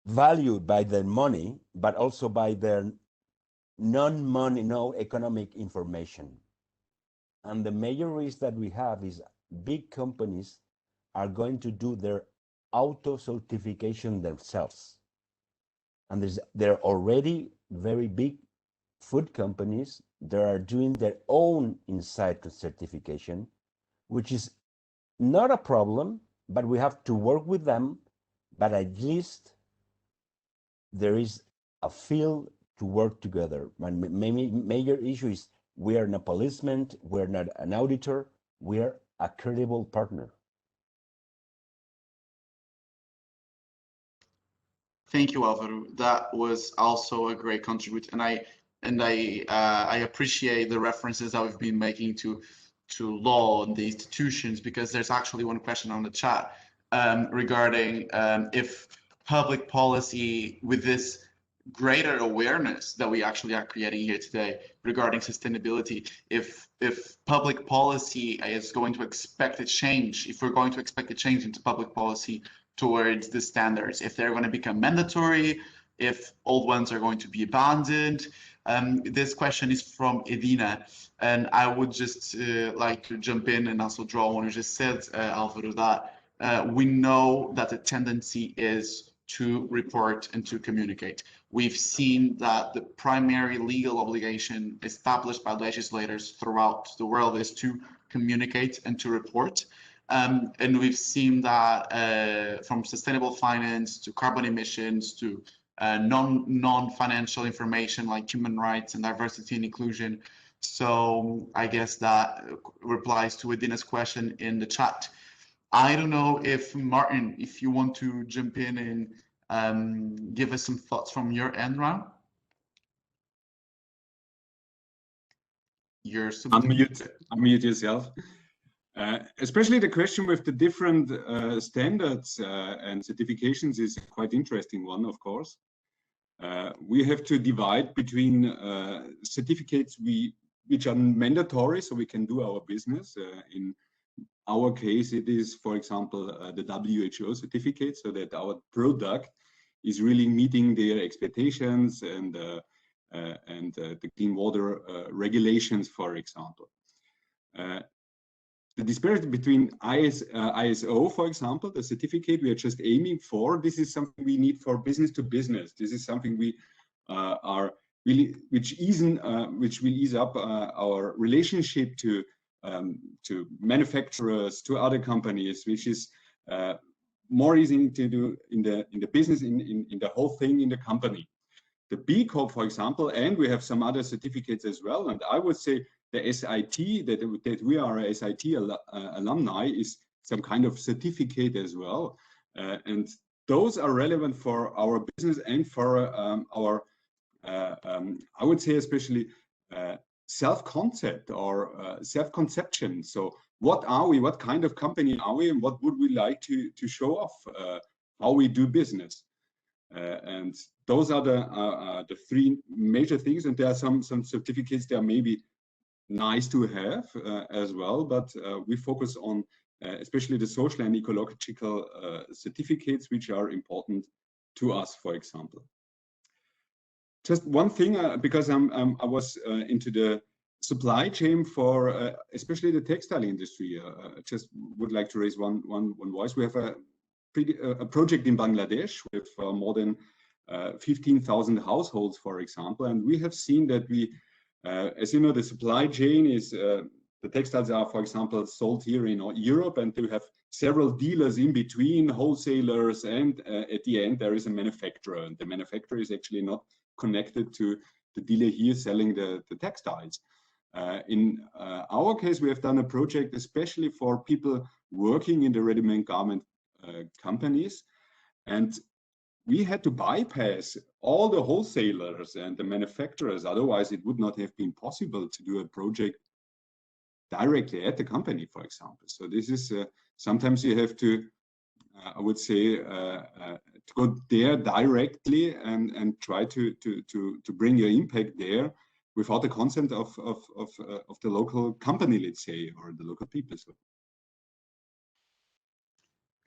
valued by their money, but also by their non-money, no economic information. And the major risk that we have is big companies are going to do their auto-certification themselves. And there are already very big food companies that are doing their own inside certification, which is not a problem, but we have to work with them. But at least there is a field to work together. My major issue is we are not a policeman, we're not an auditor, we are a credible partner. Thank you, Alvaro. That was also a great contribution, and I appreciate the references that we've been making to law and the institutions, because there's actually one question on the chat regarding if public policy, with this greater awareness that we actually are creating here today regarding sustainability, if public policy is going to expect a change, if we're going to expect a change into public policy towards the standards, if they're going to become mandatory, if old ones are going to be abandoned. This question is from Edina, and I would just like to jump in and also draw on what you just said, Alvaro, that we know that the tendency is to report and to communicate. We've seen that the primary legal obligation established by legislators throughout the world is to communicate and to report. And we've seen that from sustainable finance to carbon emissions to non-financial information like human rights and diversity and inclusion. So I guess that replies to Edina's question in the chat. I don't know if Martin, if you want to jump in and give us some thoughts from your end, Ram. You're unmute yourself. Especially the question with the different standards and certifications is a quite interesting one, of course. We have to divide between certificates which are mandatory, so we can do our business in our case, it is, for example, the WHO certificate, so that our product is really meeting their expectations and the clean water regulations, for example. The disparity between ISO, for example, the certificate we are just aiming for, this is something we need for business to business. This is something we are really, which will ease up our relationship to manufacturers, to other companies, which is more easy to do in the business, in the whole thing in the company. The B Corp, for example, and we have some other certificates as well. And I would say the SIT, that we are a SIT alumni, is some kind of certificate as well. And those are relevant for our business and for our, I would say especially self-concept or self-conception. So what are we, what kind of company are we, and what would we like to show off, how we do business? And those are the three major things. And there are some certificates that are maybe nice to have as well, but we focus on especially the social and ecological certificates, which are important to us, for example. Just one thing, because I was into the supply chain for especially the textile industry. Just would like to raise one voice. We have a project in Bangladesh with more than 15,000 households, for example, and we have seen that we, as you know, the supply chain is the textiles are, for example, sold here in Europe, and we have several dealers in between, wholesalers, and at the end there is a manufacturer, and the manufacturer is actually not connected to the dealer here selling the textiles. In our case, we have done a project especially for people working in the ready-made garment companies, and we had to bypass all the wholesalers and the manufacturers. Otherwise, it would not have been possible to do a project directly at the company, for example. So this is sometimes you have to, I would say, to go there directly and try to bring your impact there without the consent of the local company, let's say, or the local people. So.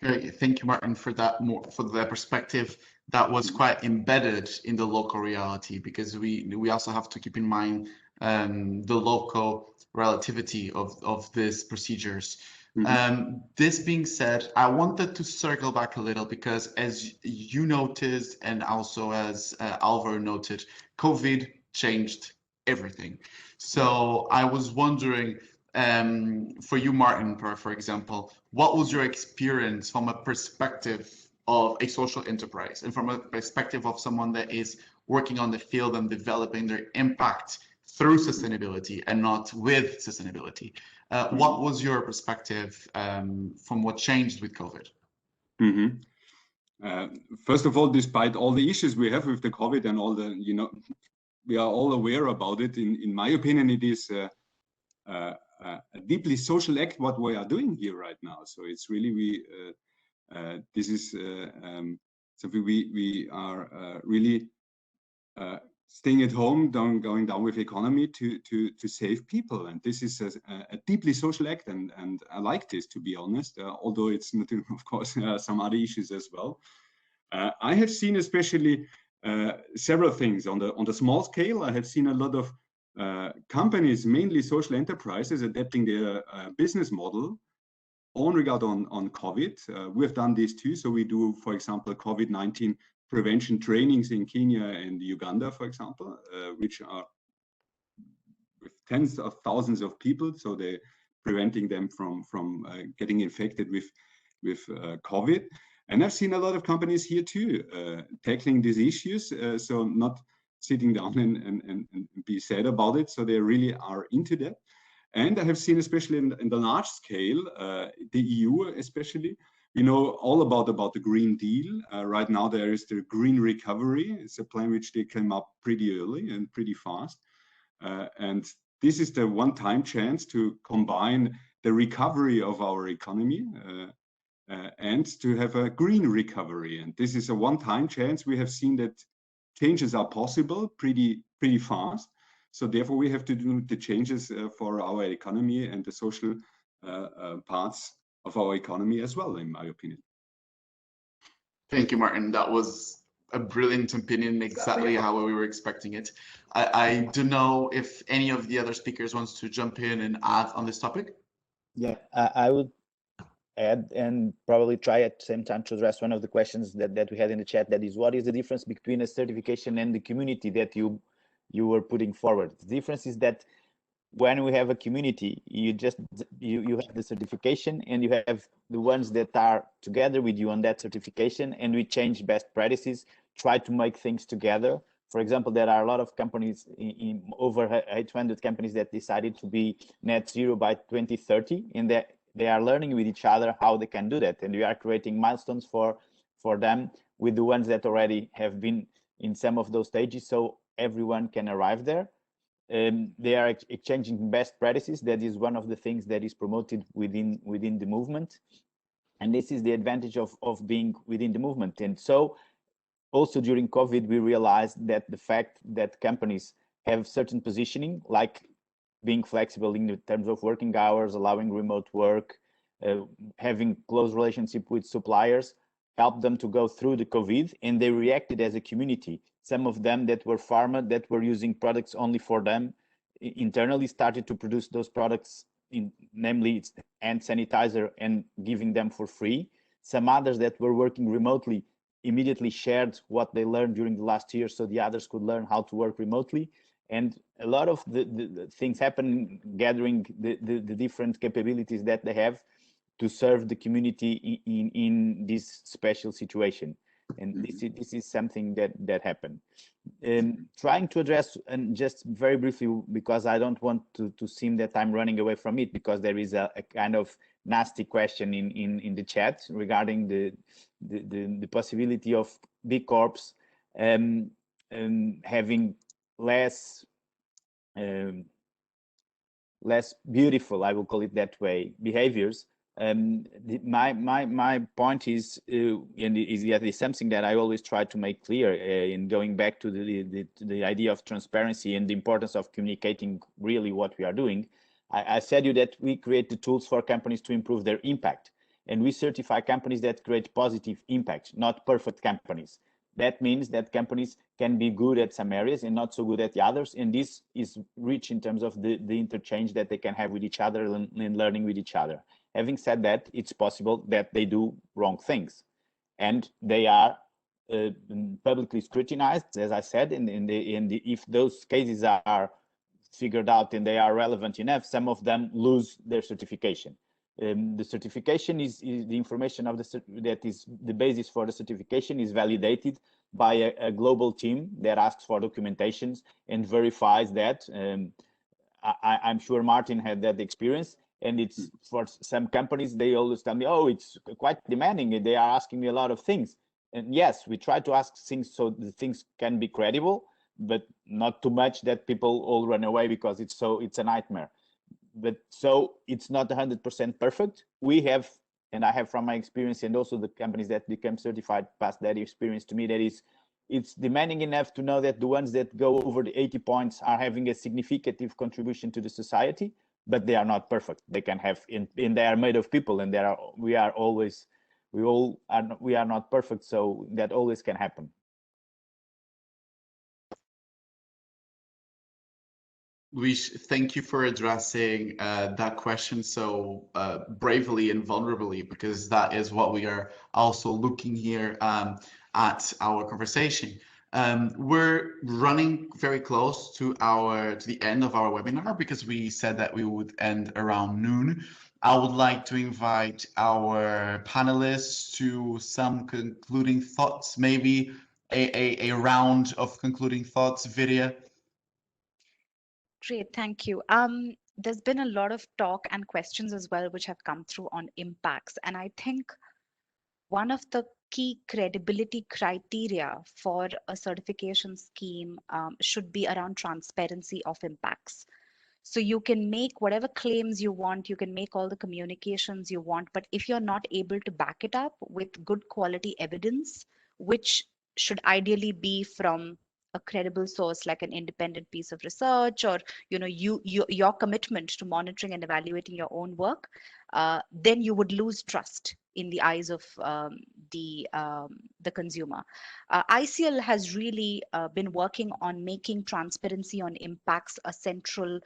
Okay, thank you, Martin, for that perspective that was quite embedded in the local reality, because we also have to keep in mind the local relativity of these procedures. This being said, I wanted to circle back a little, because as you noticed and also as Alvaro noted, COVID changed everything. So I was wondering, for you, Martin, for example, what was your experience from a perspective of a social enterprise and from a perspective of someone that is working on the field and developing their impact through sustainability and not with sustainability? What was your perspective from what changed with COVID? First of all, despite all the issues we have with the COVID and all the, we are all aware about it. In my opinion, it is a deeply social act what we are doing here right now. So it's really this is something we are really staying at home, going down with economy to save people, and this is a deeply social act, and I like this, to be honest. Although it's not, of course, some other issues as well. I have seen especially several things on the small scale. I have seen a lot of companies, mainly social enterprises, adapting their business model on regard on COVID. We have done this too. So we do, for example, COVID-19 prevention trainings in Kenya and Uganda, for example, which are with tens of thousands of people. So they're preventing them from getting infected with COVID. And I've seen a lot of companies here too tackling these issues. So not sitting down and be sad about it. So they really are into that. And I have seen, especially in the large scale, the EU especially, we know all about the Green Deal. Right now there is the Green Recovery. It's a plan which they came up pretty early and pretty fast. And this is the one-time chance to combine the recovery of our economy and to have a green recovery. And this is a one-time chance. We have seen that changes are possible pretty fast. So therefore we have to do the changes for our economy and the social parts of our economy as well, in my opinion. Thank you, Martin. That was a brilliant opinion, exactly how we were expecting it. I don't know if any of the other speakers wants to jump in and add on this topic. Yeah, I would add and probably try at the same time to address one of the questions that we had in the chat. That is, what is the difference between a certification and the community that you were putting forward? The difference is that when we have a community, you have the certification and you have the ones that are together with you on that certification, and we change best practices, try to make things together. For example, there are a lot of companies, in over 800 companies, that decided to be net zero by 2030, and that they are learning with each other how they can do that, and we are creating milestones for them with the ones that already have been in some of those stages, so everyone can arrive there. They are exchanging best practices. That is one of the things that is promoted within the movement, and this is the advantage of being within the movement. And so also during COVID, we realized that the fact that companies have certain positioning, like being flexible in terms of working hours, allowing remote work, having close relationship with suppliers, helped them to go through the COVID, and they reacted as a community. Some of them that were pharma, that were using products only for them, internally started to produce those products, namely it's hand sanitizer, and giving them for free. Some others that were working remotely immediately shared what they learned during the last year, so the others could learn how to work remotely. And a lot of the things happen, gathering the different capabilities that they have to serve the community in this special situation. And this is something that happened. Trying to address, and just very briefly, because I don't want to seem that I'm running away from it, because there is a kind of nasty question in the chat regarding the possibility of big corps having less beautiful, I will call it that way, behaviors. My point is, and is something that I always try to make clear in going back to the idea of transparency and the importance of communicating really what we are doing. I said you that we create the tools for companies to improve their impact, and we certify companies that create positive impact, not perfect companies. That means that companies can be good at some areas and not so good at the others, and this is rich in terms of the interchange that they can have with each other and learning with each other. Having said that, it's possible that they do wrong things, and they are publicly scrutinized, as I said, and if those cases are figured out and they are relevant enough, some of them lose their certification. The certification is the information of that is the basis for the certification is validated by a global team that asks for documentations and verifies that. I'm sure Martin had that experience, and it's for some companies, they always tell me, oh, it's quite demanding, and they are asking me a lot of things. And yes, we try to ask things so the things can be credible, but not too much that people all run away because it's a nightmare. But so it's not 100% perfect. We have, and I have from my experience, and also the companies that become certified pass that experience to me, that is, it's demanding enough to know that the ones that go over the 80 points are having a significant contribution to the society, but they are not perfect. They can have, and they are made of people, and we are not perfect, so that always can happen. Luis, thank you for addressing that question so bravely and vulnerably, because that is what we are also looking here at our conversation. We're running very close to the end of our webinar, because we said that we would end around noon. I would like to invite our panelists to some concluding thoughts, maybe a round of concluding thoughts. Vidya. Great, thank you. There's been a lot of talk and questions as well, which have come through on impacts. And I think one of the key credibility criteria for a certification scheme should be around transparency of impacts. So you can make whatever claims you want, you can make all the communications you want, but if you're not able to back it up with good quality evidence, which should ideally be from a credible source like an independent piece of research, or your commitment to monitoring and evaluating your own work, then you would lose trust in the eyes of the consumer. ISEAL has really been working on making transparency on impacts a central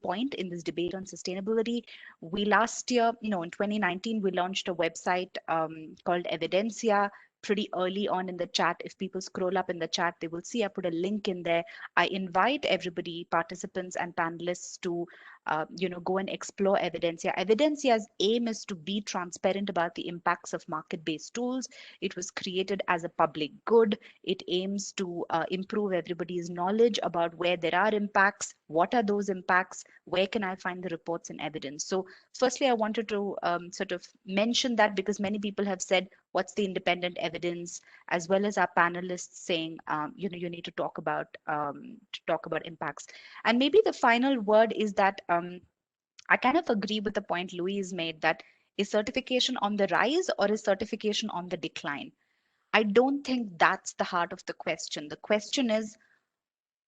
point in this debate on sustainability. We last year, in 2019, we launched a website called Evidencia. Pretty early on in the chat, if people scroll up in the chat, they will see I put a link in there. I invite everybody, participants and panelists, to go and explore Evidencia. Evidencia's aim is to be transparent about the impacts of market-based tools. It was created as a public good. It aims to improve everybody's knowledge about where there are impacts, what are those impacts, where can I find the reports and evidence. So firstly, I wanted to sort of mention that, because many people have said, what's the independent evidence, as well as our panelists saying, you need to talk about impacts. And maybe the final word is that I kind of agree with the point Louise made, that is certification on the rise or is certification on the decline? I don't think that's the heart of the question. The question is,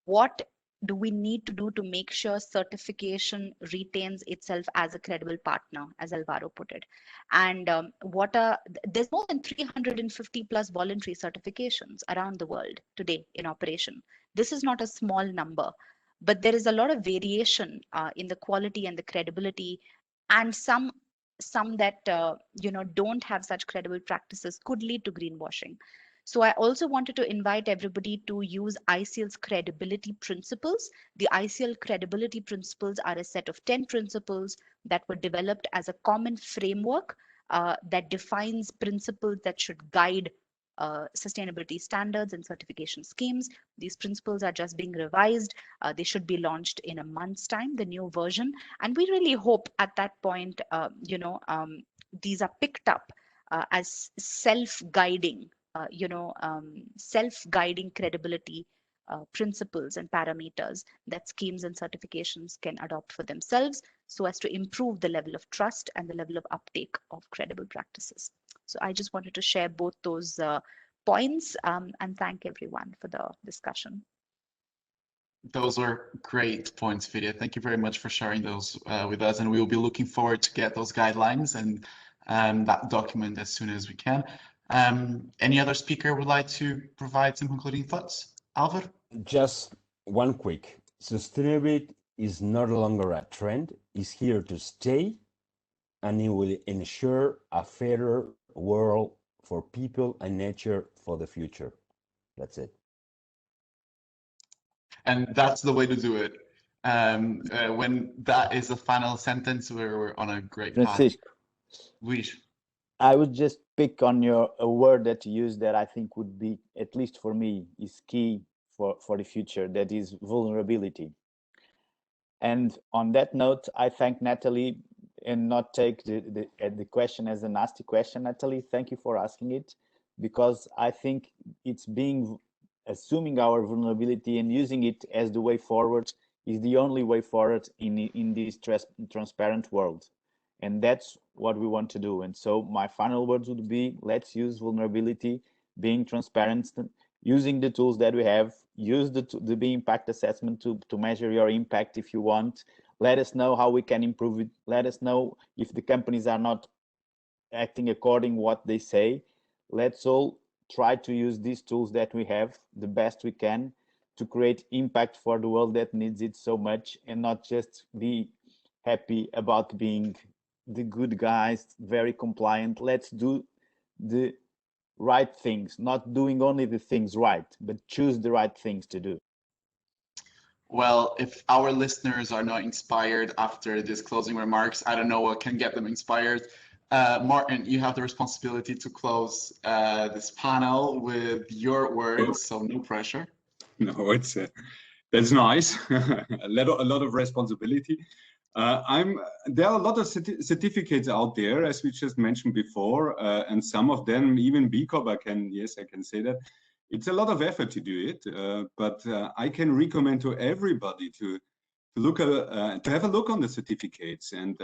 what do we need to do to make sure certification retains itself as a credible partner, as Alvaro put it? And there's more than 350 plus voluntary certifications around the world today in operation. This is not a small number, but there is a lot of variation in the quality and the credibility, and some that don't have such credible practices could lead to greenwashing. So I also wanted to invite everybody to use ISEAL's credibility principles. The ISEAL credibility principles are a set of 10 principles that were developed as a common framework that defines principles that should guide sustainability standards and certification schemes. These principles are just being revised. They should be launched in a month's time, the new version. And we really hope at that point, these are picked up as self-guiding self-guiding credibility principles and parameters that schemes and certifications can adopt for themselves, so as to improve the level of trust and the level of uptake of credible practices. So I just wanted to share both those points and thank everyone for the discussion. Those are great points, Vidya. Thank you very much for sharing those with us, and we will be looking forward to get those guidelines and that document as soon as we can. Any other speaker would like to provide some concluding thoughts? Alvaro? Just one quick. Sustainability is no longer a trend, it's here to stay, and it will ensure a fairer world for people and nature for the future. That's it. And that's the way to do it. When that is the final sentence, we're on a great path. Luis. I would just pick on a word that you used that I think would be, at least for me, is key for the future, that is vulnerability. And on that note, I thank Natalie, and not take the question as a nasty question. Natalie, thank you for asking it, because I think it's assuming our vulnerability and using it as the way forward is the only way forward in this transparent world. And that's what we want to do. And so my final words would be, let's use vulnerability, being transparent, using the tools that we have, use the impact assessment to measure your impact if you want. Let us know how we can improve it. Let us know if the companies are not acting according to what they say. Let's all try to use these tools that we have the best we can to create impact for the world that needs it so much, and not just be happy about being the good guys, very compliant. Let's do the right things, not doing only the things right, but choose the right things to do. Well, if our listeners are not inspired after these closing remarks, I don't know what can get them inspired. Martin, you have the responsibility to close this panel with your words, so no pressure. No, that's nice. a lot of responsibility. There are a lot of certificates out there, as we just mentioned before, and some of them, even B Corp, I can say that. It's a lot of effort to do it, but I can recommend to everybody to have a look on the certificates. And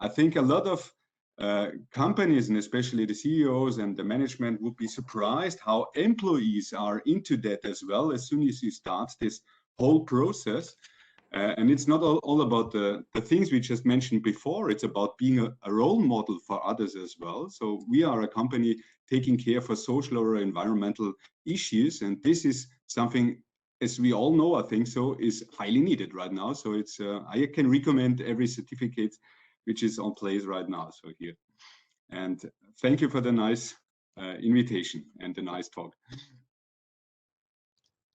I think a lot of companies, and especially the CEOs and the management, would be surprised how employees are into that as well as soon as you start this whole process. And it's not all about the things we just mentioned before. It's about being a role model for others as well. So we are a company taking care for social or environmental issues. And this is something, as we all know, I think so, is highly needed right now. So it's I can recommend every certificate which is on place right now. So here, and thank you for the nice invitation and the nice talk.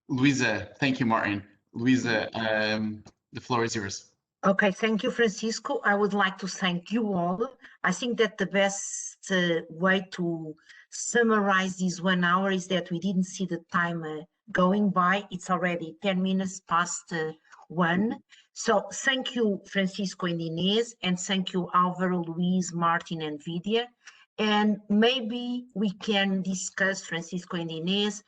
Luisa, thank you, Martin. Luisa, the floor is yours. Okay, thank you, Francisco. I would like to thank you all. I think that the best way to summarize this 1 hour is that we didn't see the time going by. It's already 10 minutes past 1. So thank you, Francisco and Inês, and thank you, Alvaro, Luis, Martin, and Vidya. And maybe we can discuss, Francisco and Inês,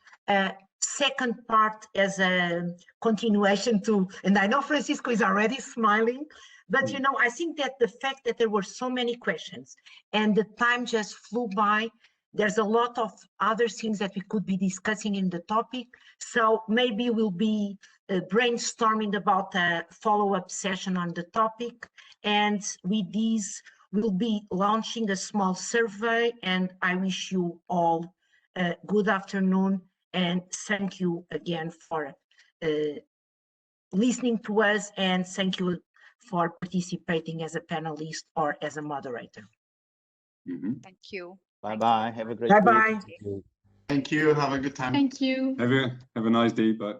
second part as a continuation to, and I know Francisco is already smiling, but you know, I think that the fact that there were so many questions and the time just flew by, there's a lot of other things that we could be discussing in the topic. So maybe we'll be brainstorming about a follow-up session on the topic. And with these, we'll be launching a small survey, and I wish you all a good afternoon. And thank you again for listening to us, and thank you for participating as a panelist or as a moderator. Thank you. Bye-bye. Have a great Bye-bye. week. Thank you. Have a good time. Thank you. Have a nice day. Bye.